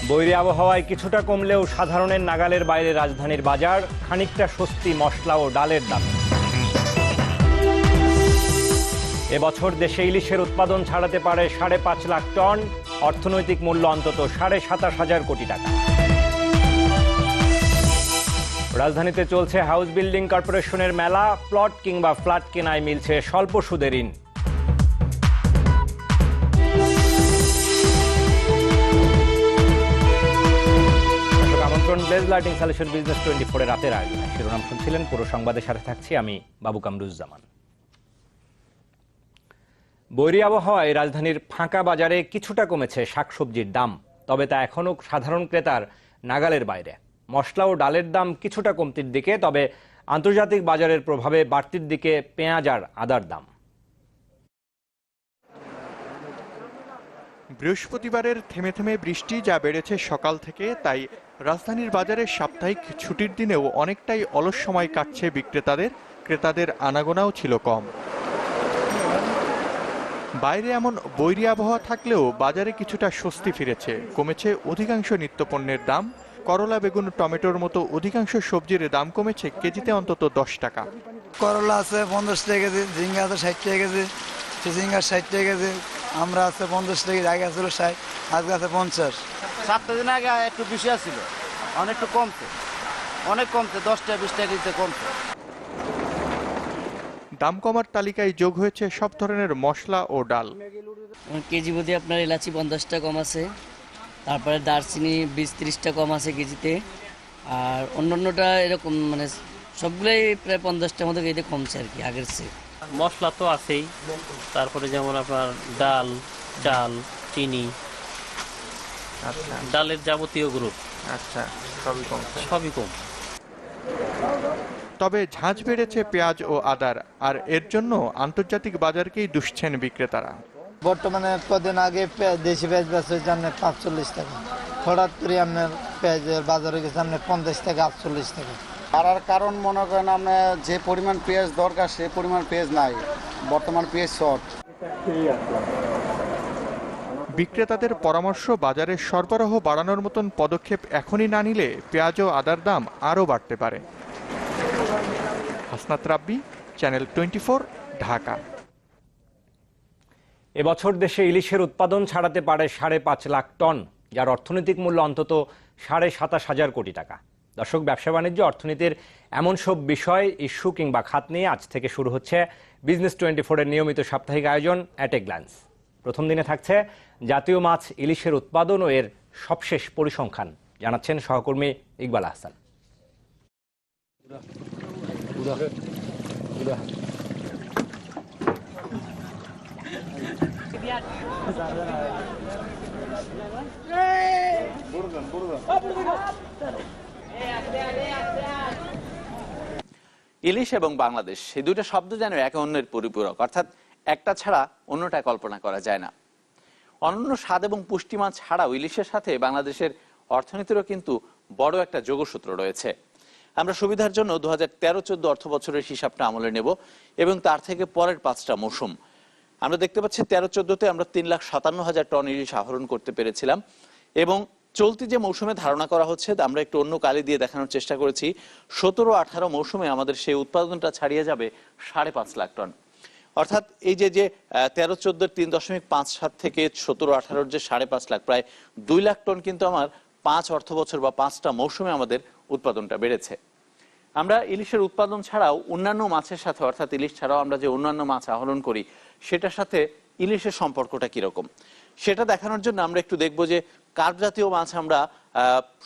বৈরী আবহাওয়ায় কিছুটা কমলেও সাধারণের নাগালের বাইরে রাজধানীর বাজার, খানিকটা স্বস্তি মশলা ও ডালের দাম। এবছর দেশে ইলিশের উৎপাদন ছাড়াতে পারে 5.5 লাখ টন, অর্থনৈতিক মূল্য অন্তত 27,500 কোটি টাকা। রাজধানীতে চলছে হাউস বিল্ডিং কর্পোরেশনের মেলা, প্লট কিংবা ফ্ল্যাট কেনায় মিলছে স্বল্প সুদে ঋণ। আমন্ত্রণ ব্লেজ লাইটিং সলিউশন বিজনেস 24 এর রাতের আয়োজনে। শিরোনাম শুনছিলেন, পুরো সংবাদের সাথে থাকছি আমি বাবু কামরুজ্জামান। বৈরী আবহাওয়ায় রাজধানীর ফাঁকা বাজারে কিছুটা কমেছে শাকসবজির দাম, তবে তা এখনও সাধারণ ক্রেতার নাগালের বাইরে। মশলা ও ডালের দাম কিছুটা কমতির দিকে, তবে আন্তর্জাতিক বাজারের প্রভাবে বাড়তির দিকে পেঁয়াজ আর আদার দাম। বৃহস্পতিবারের থেমে থেমে বৃষ্টি যা বেড়েছে সকাল থেকে, তাই রাজধানীর বাজারে সাপ্তাহিক ছুটির দিনেও অনেকটাই অলস সময় কাটছে বিক্রেতাদের। ক্রেতাদের আনাগোনাও ছিল কম। বাইরে এমন বৈরী আবহাওয়া থাকলেও বাজারে কিছুটা স্বস্তি ফিরেছে। কমেছে অধিকাংশ নিত্যপণ্যের দাম। করলা, বেগুন, টমেটোর মতো অধিকাংশ সবজির দাম কমেছে কেজিতে অন্তত 10 টাকা। করলা আছে 50 টাকা কেজি, ঝিঙ্গা আছে 60 টাকা কেজি, ঝিঙ্গা 60 টাকা কেজি, আমরা আছে 50 টাকা, আগে ছিল 60, আজকে আছে 50। 7 দিন আগে একটু বেশি ছিল, অনেকটু কমছে, অনেক কমছে, 10 টাকা 20 টাকা কেজিতে কমছে। দাম কমার তালিকায় যোগ হয়েছে সব ধরনের মশলা ও ডাল। কেজি প্রতি আপনার এলাচি 50 টাকা কম আছে, তারপরে দারচিনি 20-30 টাকা কম আছে কেজিতে, আর অন্যান্যটা এরকম মানে সবগুলোই প্রায় 50 টাকার মতো কেজিতে কমছে আর কি আগের চেয়ে। মশলা তো আছেই, তারপরে যেমন আপনার ডাল, চাল, চিনি, ডালের যাবতীয় গ্রুপ সবই কম। তবে ঝাঁঝ বেড়েছে পেঁয়াজ ও আদার, আর এর জন্য আন্তর্জাতিক বাজারকেই দুষছেন বিক্রেতারা। বর্তমানে কদিন আগে দেশি পেঁয়াজ বেচা হয়েছে আপনার 45 টাকা, হঠাৎ করে আপনার পেঁয়াজের বাজারে গেছে আপনার 50 টাকা 48 টাকা। আর কারণ মনে করেন আপনার যে পরিমাণ পেঁয়াজ দরকার সে পরিমাণ পেঁয়াজ নাই, বর্তমান পেঁয়াজ শর্ট। বিক্রেতাদের পরামর্শ, বাজারের সরবরাহ বাড়ানোর মতন পদক্ষেপ এখনই না নিলে পেঁয়াজ ও আদার দাম আরও বাড়তে পারে। হাসনাত রাব্বি, চ্যানেল 24, ঢাকা। এবছর দেশে ইলিশের উৎপাদন ছাড়াতে পারে 5.5 লাখ টন, যার অর্থনৈতিক মূল্য অন্তত 27,500 কোটি টাকা। দর্শক, ব্যবসা বাণিজ্য, অর্থনীতির এমন সব বিষয়, ইস্যু কিংবা খাত নিয়ে আজ থেকে শুরু হচ্ছে বিজনেস 24 এর নিয়মিত সাপ্তাহিক আয়োজন অ্যাট এ গ্ল্যান্স। প্রথম দিনে থাকছে জাতীয় মাছ ইলিশের উৎপাদন ও এর সবশেষ পরিসংখ্যান, জানাচ্ছেন সহকর্মী ইকবাল আহসান। ইলিশ এবং বাংলাদেশ, এই দুটো শব্দ যেন একে অন্যের পরিপূরক, অর্থাৎ একটা ছাড়া অন্যটা কল্পনা করা যায় না। অনন্য স্বাদ এবং পুষ্টিমান ছাড়াও ইলিশের সাথে বাংলাদেশের অর্থনীতিরও কিন্তু বড় একটা যোগসূত্র রয়েছে। আমরা সুবিধার জন্য 2013-14 অর্থ বছরের হিসাবটা আমলে নেব এবং তার থেকে পরের 5টা মৌসুম। আমরা দেখতে পাচ্ছি 13-14তে আমরা 3,57,000 টন ইলিশ আহরণ করতে পেরেছিলাম, এবং চলতি যে মৌসুমে ধারণা করা হচ্ছে, আমরা একটু অন্য কালি দিয়ে দেখানোর চেষ্টা করেছি, 17-18 মৌসুমে আমাদের সেই উৎপাদনটা ছাড়িয়ে যাবে 5.5 লাখ টন। অর্থাৎ এই যে 13-14 3.57 থেকে 17-18 যে 5.5 লাখ, প্রায় 2 লাখ টন কিন্তু আমার 5 অর্থ বছর বা 5টা মৌসুমে আমাদের উৎপাদনটা বেড়েছে। আমরা ইলিশের উৎপাদন ছাড়াও অন্যান্য মাছের সাথে, অর্থাৎ ইলিশ ছাড়াও আমরা যে অন্যান্য মাছ আহরণ করি সেটার সাথে ইলিশের সম্পর্কটা কিরকম, সেটা দেখানোর জন্য আমরা একটু দেখব যে কার্প জাতীয় মাছ আমরা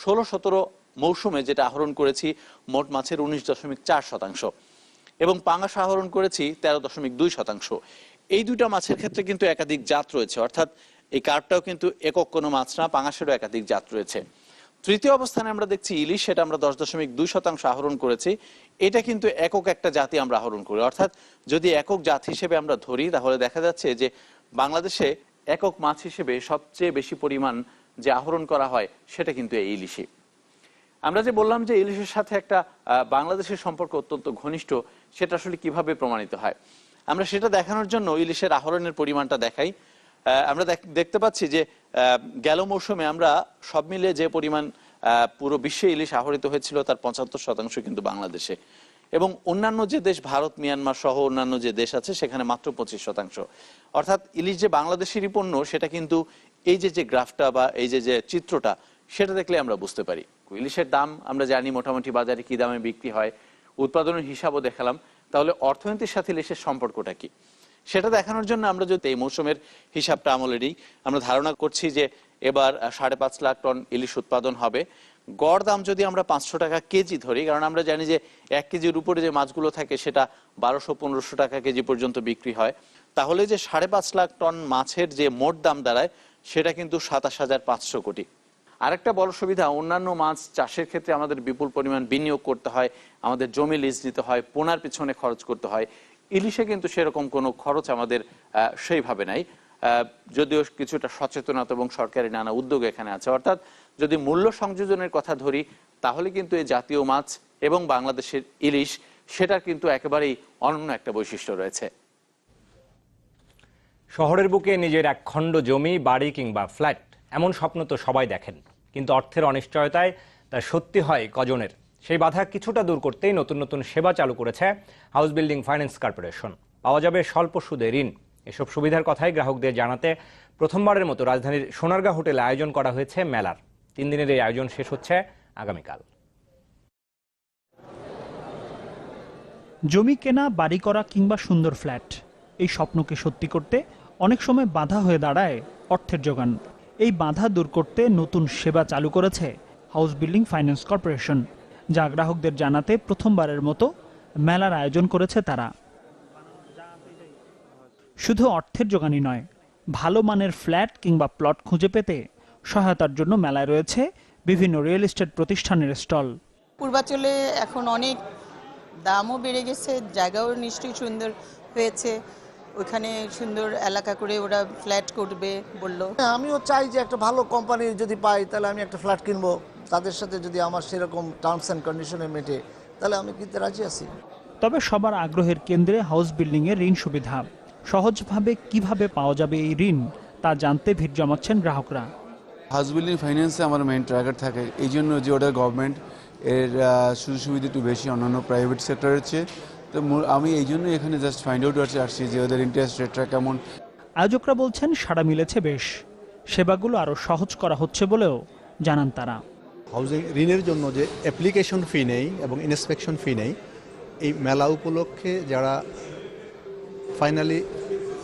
16-17 মৌসুমে যেটা আহরণ করেছি মোট মাছের 19.4%, এবং পাঙাশ আহরণ করেছি 13.2%। এই দুইটা মাছের ক্ষেত্রে কিন্তু একাধিক জাত রয়েছে, অর্থাৎ এই কার্পটাও কিন্তু একক কোনো মাছ না, পাঙাশেরও একাধিক জাত রয়েছে। তৃতীয় অবস্থানে আমরা দেখছি ইলিশ, সেটা আমরা 10.2% আহরণ করেছি। এটা কিন্তু একক একটা জাতি আমরা আহরণ করি, অর্থাৎ যদি একক জাত হিসেবে আমরা ধরি তাহলে দেখা যাচ্ছে যে বাংলাদেশে একক মাছ হিসেবে সবচেয়ে বেশি পরিমাণ যে আহরণ করা হয় সেটা কিন্তু এই ইলিশই। আমরা যে বললাম যে ইলিশের সাথে একটা বাংলাদেশের সম্পর্ক অত্যন্ত ঘনিষ্ঠ, সেটা আসলে কিভাবে প্রমাণিত হয় আমরা সেটা দেখানোর জন্য ইলিশের আহরণের পরিমাণটা দেখাই। আমরা দেখতে পাচ্ছি যে গেল মৌসুমে আমরা সব মিলিয়ে যে পরিমাণ পুরো বিশ্বে ইলিশ আহরিত হয়েছিল তার 75% কিন্তু বাংলাদেশে, এবং অন্যান্য যে দেশ ভারত, মিয়ানমার সহ অন্যান্য যে দেশ আছে সেখানে মাত্র 25%। অর্থাৎ ইলিশ যে বাংলাদেশেরই পণ্য সেটা কিন্তু এই যে গ্রাফটা বা এই যে চিত্রটা সেটা দেখলে আমরা বুঝতে পারি। ইলিশের দাম আমরা জানি মোটামুটি বাজারে কি দামে বিক্রি হয়, উৎপাদনের হিসাবও দেখালাম, তাহলে অর্থনীতির সাথে ইলিশের সম্পর্কটা কি সেটা দেখানোর জন্য আমরা যদি এই মৌসুমের হিসাবটা আমলে নিই, আমরা ধারণা করছি যে এবার 5.5 লাখ টন ইলিশ উৎপাদন হবে। গড় দাম যদি আমরা 500 টাকা কেজি ধরি, কারণ আমরা জানি যে 1 কেজির উপরে যে মাছগুলো থাকে সেটা 1200-1500 টাকা কেজি পর্যন্ত বিক্রি হয়, তাহলে যে 5.5 লাখ টন মাছের যে মোট দাম দাঁড়ায় সেটা কিন্তু 27,500 কোটি। আরেকটা বড় সুবিধা, অন্যান্য মাছ চাষের ক্ষেত্রে আমাদের বিপুল পরিমাণ বিনিয়োগ করতে হয়, আমাদের জমি লিজ দিতে হয়, পোনার পিছনে খরচ করতে হয়। ইলিশে কিন্তু সেরকম কোনো খরচ আমাদের সেইভাবে নাই, যদিও কিছুটা সচেতনতা এবং সরকারি নানা উদ্যোগ এখানে আছে। অর্থাৎ যদি মূল্য সংযোজনের কথা ধরি তাহলে কিন্তু এই জাতীয় মাছ এবং বাংলাদেশের ইলিশ সেটার কিন্তু একেবারেই অনন্য একটা বৈশিষ্ট্য রয়েছে। শহরের বুকে নিজের এক খণ্ড জমি, বাড়ি কিংবা ফ্ল্যাট, এমন স্বপ্ন তো সবাই দেখেন, কিন্তু অর্থের অনিশ্চয়তায় তা সত্যি হয় কজনের। সেই বাধা কিছুটা দূর করতেই নতুন নতুন সেবা চালু করেছে হাউস বিল্ডিং ফাইন্যান্স কর্পোরেশন। পাওয়া যাবে স্বল্প সুদে ঋণ। এসব সুবিধার কথাই গ্রাহকদের জানাতে প্রথমবারের মতো রাজধানীর সোনারগাঁ হোটেলে আয়োজন করা হয়েছে মেলার। 3 দিনের এই আয়োজন শেষ হচ্ছে আগামীকাল। জমি কেনা, বাড়ি করা কিংবা সুন্দর ফ্ল্যাট, এই স্বপ্নকে সত্যি করতে অনেক সময় বাধা হয়ে দাঁড়ায় অর্থের যোগান। এই বাধা দূর করতে নতুন সেবা চালু করেছে হাউস বিল্ডিং ফাইন্যান্স কর্পোরেশন, যা গ্রাহকদের জানাতে প্রথমবারের মতো মেলার আয়োজন করেছে তারা। শুধু অর্থের যোগানই নয়, ভালো মানের ফ্ল্যাট কিংবা প্লট খুঁজে পেতে সহায়তার জন্য মেলায় রয়েছে বিভিন্ন রিয়েল এস্টেট প্রতিষ্ঠানের স্টল। পূর্বাঞ্চলে এখন অনেক দামও বেড়ে গেছে, জায়গাও নিশ্চয়ই সুন্দর হয়েছে, ওইখানে সুন্দর এলাকা করে ওরা ফ্ল্যাট করবে বললো। আমিও চাই যে একটা ভালো কোম্পানি যদি পাই তাহলে আমি একটা ফ্ল্যাট কিনবো, তাদের সাথে যদি আমার সেরকম টার্মস অ্যান্ড কন্ডিশনে মেটে তাহলে আমি কিনতে রাজি আছি। তবে সবার আগ্রহের কেন্দ্রে হাউস বিল্ডিংয়ের ঋণ সুবিধা। সহজভাবে কিভাবে পাওয়া যাবে এই ঋণ তা জানতে ভিড় জমাচ্ছেন গ্রাহকরা। হাউস বিল্ডিং ফাইন্যান্সে আমার মেইন টার্গেট থাকে, এই জন্য যে ওটা গভর্নমেন্ট এর সুযোগ সুবিধা একটু বেশি অন্যান্য প্রাইভেট সেক্টরের চেয়ে। তো আমি এই জন্য এখানে জাস্ট ফাইন্ড আউট করতে আসছি যে ওদের ইন্টারেস্ট রেটটা কেমন। আয়োজকরা বলছেন সাড়া মিলেছে বেশ, সেবাগুলো আরও সহজ করা হচ্ছে বলেও জানান তারা। হাউজিং ঋণের জন্য যে অ্যাপ্লিকেশন ফি নেই এবং ইন্সপেকশন ফি নেই, এই মেলা উপলক্ষে যারা ফাইনালি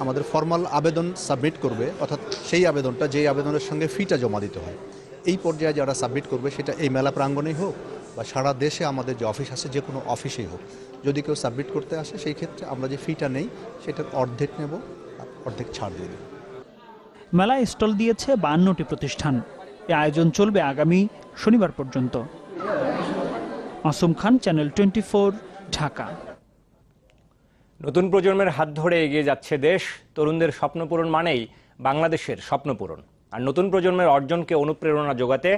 আমাদের ফর্মাল আবেদন সাবমিট করবে, অর্থাৎ সেই আবেদনটা যেই আবেদনের সঙ্গে ফিটা জমা দিতে হয়, এই পর্যায়ে যারা সাবমিট করবে সেটা এই মেলা প্রাঙ্গণেই হোক বা সারা দেশে আমাদের যে অফিস আছে যে কোনো অফিসেই হোক, যদি কেউ সাবমিট করতে আসে সেই ক্ষেত্রে আমরা যে ফিটা নেই সেটার অর্ধেক নেব, অর্ধেক ছাড় দিয়ে দেব। মেলায় স্টল দিয়েছে 52টি প্রতিষ্ঠান। এই আয়োজন চলবে আগামী শনিবার পর্যন্ত। মাসুম খান, চ্যানেল 24, ঢাকা। নতুন প্রজন্মের হাত ধরে এগিয়ে যাচ্ছে দেশ। তরুণদের স্বপ্ন পূরণ মানেই বাংলাদেশের স্বপ্ন পূরণ। আর নতুন প্রজন্মের অর্জনকে অনুপ্রেরণা যোগাতে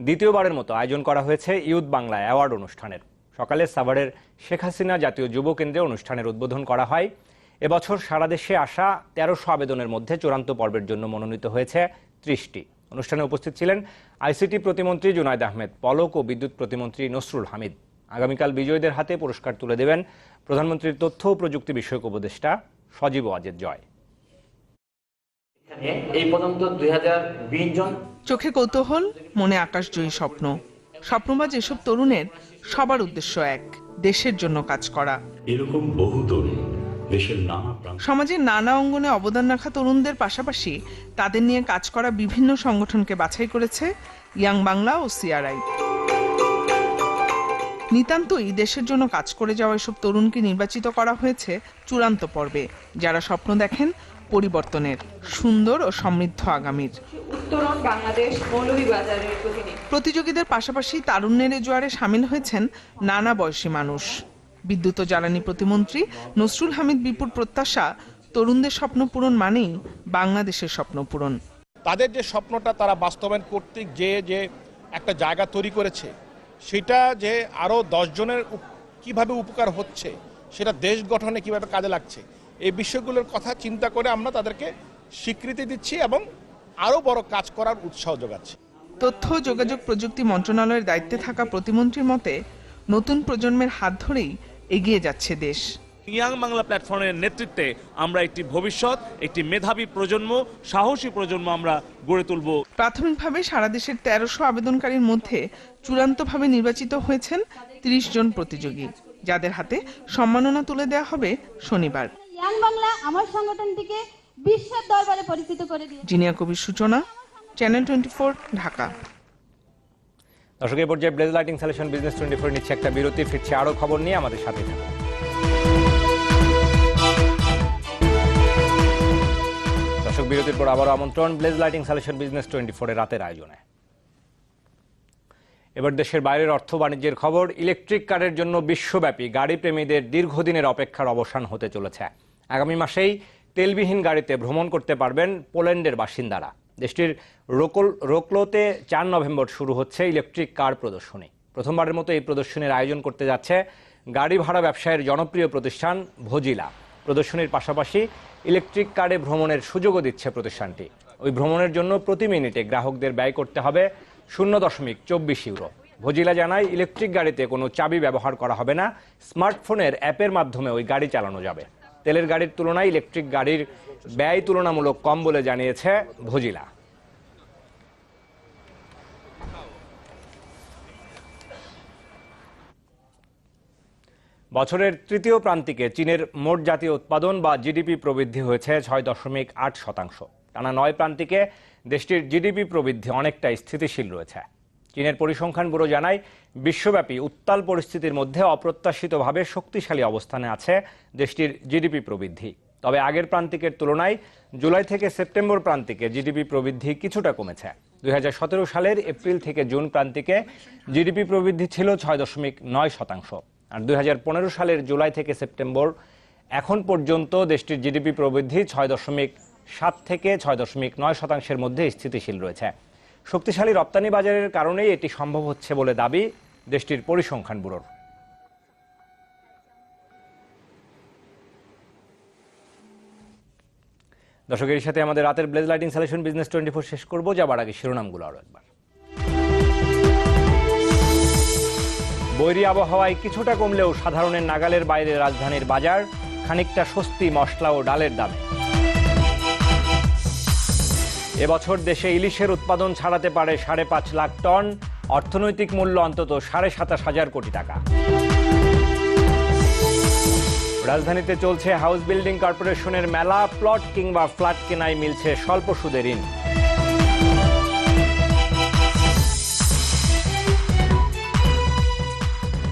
দ্বিতীয়বারের মতো আয়োজন করা হয়েছে ইউথ বাংলা অ্যাওয়ার্ড অনুষ্ঠানের। সকালে সাভারের শেখ হাসিনা জাতীয় যুব কেন্দ্রে অনুষ্ঠানের উদ্বোধন করা হয়। এবছর সারা দেশে আসা 1300 আবেদনের মধ্যে চূড়ান্ত পর্বের জন্য মনোনীত হয়েছে 30টি। অনুষ্ঠানে উপস্থিত ছিলেন আইসিটি প্রতিমন্ত্রী জুনায়েদ আহমেদ পলক ও বিদ্যুৎ প্রতিমন্ত্রী নসরুল হামিদ। আগামীকাল বিজয়ীদের হাতে পুরস্কার তুলে দেবেন প্রধানমন্ত্রীর তথ্য ও প্রযুক্তি বিষয়ক উপদেষ্টা সজীব ওয়াজেদ জয়। এই পর্যন্ত 2020 জন। চোখে কৌতূহল, মনে আকাশজয়ী স্বপ্ন। স্বপ্নবাজ এসব তরুণের সবার উদ্দেশ্য এক, দেশের জন্য কাজ করা। এরকম বহু তরুণ দেশের সমাজের নানা অঙ্গনে অবদান রাখা তরুণদের পাশাপাশি তাদের নিয়ে কাজ করা বিভিন্ন সংগঠনকে বাছাই করেছে ইয়াং বাংলা ও সিআরআই। নিতান্তই দেশের জন্য কাজ করে যাওয়া এসব তরুণকে নির্বাচিত করা হয়েছে চূড়ান্ত পর্বে, যারা স্বপ্ন দেখেন পরিবর্তনের, সুন্দর ও সমৃদ্ধ আগামীর। উত্তরণ বাংলাদেশ মৌলভীবাজারের প্রতিযোগীদের পাশাপাশি তারুণ্যের জোয়ারে সামিল হয়েছেন নানা বয়সী মানুষ। বিদ্যুৎ ও জ্বালানি প্রতিমন্ত্রী নসরুল হামিদ বিপুর প্রত্যাশা, তরুণদের স্বপ্ন পূরণ মানেই বাংলাদেশের স্বপ্ন পূরণ। তাদের যে স্বপ্নটা তারা বাস্তবায়ন করতে যে একটা জায়গা তৈরি করেছে, সেটা যে আরও 10 জনের কিভাবে উপকার হচ্ছে, সেটা দেশ গঠনে কিভাবে কাজে লাগছে, এই বিষয়গুলোর কথা চিন্তা করে আমরা তাদেরকে স্বীকৃতি দিচ্ছি এবং আরও বড় কাজ করার উৎসাহ যোগাচ্ছি। তথ্য ও যোগাযোগ প্রযুক্তি মন্ত্রণালয়ের দায়িত্বে থাকা প্রতিমন্ত্রীর মতে নতুন প্রজন্মের হাত ধরেই এগিয়ে যাচ্ছে দেশ। ইয়াং বাংলা প্ল্যাটফর্মের নেতৃত্বে আমরা একটি ভবিষ্যৎ, একটি মেধাবী প্রজন্ম, সাহসী প্রজন্ম আমরা গড়ে তুলব। প্রাথমিকভাবে সারা দেশের 1300 আবেদনকারীর মধ্যে চূড়ান্তভাবে নির্বাচিত হয়েছেন 30 জন প্রতিযোগী, যাদের হাতে সম্মাননা তুলে দেওয়া হবে শনিবার। ইয়াং বাংলা আমার সংগঠনটিকে বিশ্বের দরবারে পরিচিত করে দিয়েছে। জিনিয়া কবির সূচনা, চ্যানেল 24, ঢাকা। দর্শক, এই পর্যায়ে ব্লেজ লাইটিং সলিউশন বিজনেস 24 নিচ্ছে একটা বিরতি, ফিরছে আরো খবর নিয়ে, আমাদের সাথে থাকুন। দর্শক, বিরতির পর আবারও আমন্ত্রণ ব্লেজ লাইটিং সলিউশন বিজনেস 24 এর রাতের আয়োজনে। এবার দেশের বাইরের অর্থ বাণিজ্যের খবর। ইলেকট্রিক কারের জন্য বিশ্বব্যাপী গাড়ি প্রেমীদের দীর্ঘদিনের অপেক্ষার অবসান হতে চলেছে। আগামী মাসেই তেলবিহীন গাড়িতে ভ্রমণ করতে পারবেন পোল্যান্ডের বাসিন্দারা। দেশটির রোকলোতে 4 নভেম্বর শুরু হচ্ছে ইলেকট্রিক কার প্রদর্শনী। প্রথমবারের মতো এই প্রদর্শনীর আয়োজন করতে যাচ্ছে গাড়ি ভাড়া ব্যবসায়ের জনপ্রিয় প্রতিষ্ঠান ভজিলা। প্রদর্শনীর পাশাপাশি ইলেকট্রিক কারে ভ্রমণের সুযোগও দিচ্ছে প্রতিষ্ঠানটি। ওই ভ্রমণের জন্য প্রতি মিনিটে গ্রাহকদের ব্যয় করতে হবে 0.24 ইউরো। ভজিলা জানায়, ইলেকট্রিক গাড়িতে কোনো চাবি ব্যবহার করা হবে না, স্মার্টফোনের অ্যাপের মাধ্যমে ওই গাড়ি চালানো যাবে। তেলের গাড়ির তুলনায় ইলেকট্রিক গাড়ির ব্যয় তুলনামূলক কম বলে জানিয়েছে ভজিলা। বছরের তৃতীয় প্রান্তিকে চীনের মোট জাতীয় উৎপাদন বা জিডিপি প্রবৃদ্ধি হয়েছে 6.8%। টানা 9 প্রান্তিকে দেশটির জিডিপি প্রবৃদ্ধি অনেকটাই স্থিতিশীল রয়েছে। চীনের পরিসংখ্যান ব্যুরো জানায়, বিশ্বব্যাপী উত্তাল পরিস্থিতির মধ্যে অপ্রত্যাশিতভাবে শক্তিশালী অবস্থানে আছে দেশটির জিডিপি প্রবৃদ্ধি। তবে আগের প্রান্তিকের তুলনায় জুলাই থেকে সেপ্টেম্বর প্রান্তিকে জিডিপি প্রবৃদ্ধি কিছুটা কমেছে। 2017 সালের এপ্রিল থেকে জুন প্রান্তিকে জিডিপি প্রবৃদ্ধি ছিল 6.9%। আর 2015 সালের জুলাই থেকে সেপ্টেম্বর এখন পর্যন্ত দেশটির জিডিপি প্রবৃদ্ধি 6.7 থেকে 6.9%-এর মধ্যে স্থিতিশীল রয়েছে। শক্তিশালী রপ্তানি বাজারের কারণেই এটি সম্ভব হচ্ছে বলে দাবি দেশটির পরিসংখ্যান ব্যুরোর। দর্শকের সাথে আমাদের রাতের ব্লেজ লাইটিং সলিউশন বিজনেস 24 শেষ করব, যাবার আগে শিরোনামগুলো আরো একবার। বৈরী আবহাওয়ায় কিছুটা কমলেও সাধারণের নাগালের বাইরে রাজধানীর বাজার, খানিকটা স্বস্তি মশলা ও ডালের দামে। এবছর দেশে ইলিশের উৎপাদন ছাড়াতে পারে 5.5 লাখ টন, অর্থনৈতিক মূল্য অন্তত 27,500 কোটি টাকা। রাজধানীতে চলছে হাউস বিল্ডিং কর্পোরেশনের মেলা, প্লট কিংবা ফ্ল্যাট কেনায় মিলছে স্বল্প সুদে ঋণ।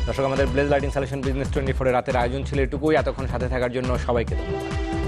দর্শক, আমাদের ব্লেজ লাইটিং সলিউশন বিজনেস 24 এর রাতের আয়োজন ছিল এটুকুই। এতক্ষণ সাথে থাকার জন্য সবাইকে ধন্যবাদ।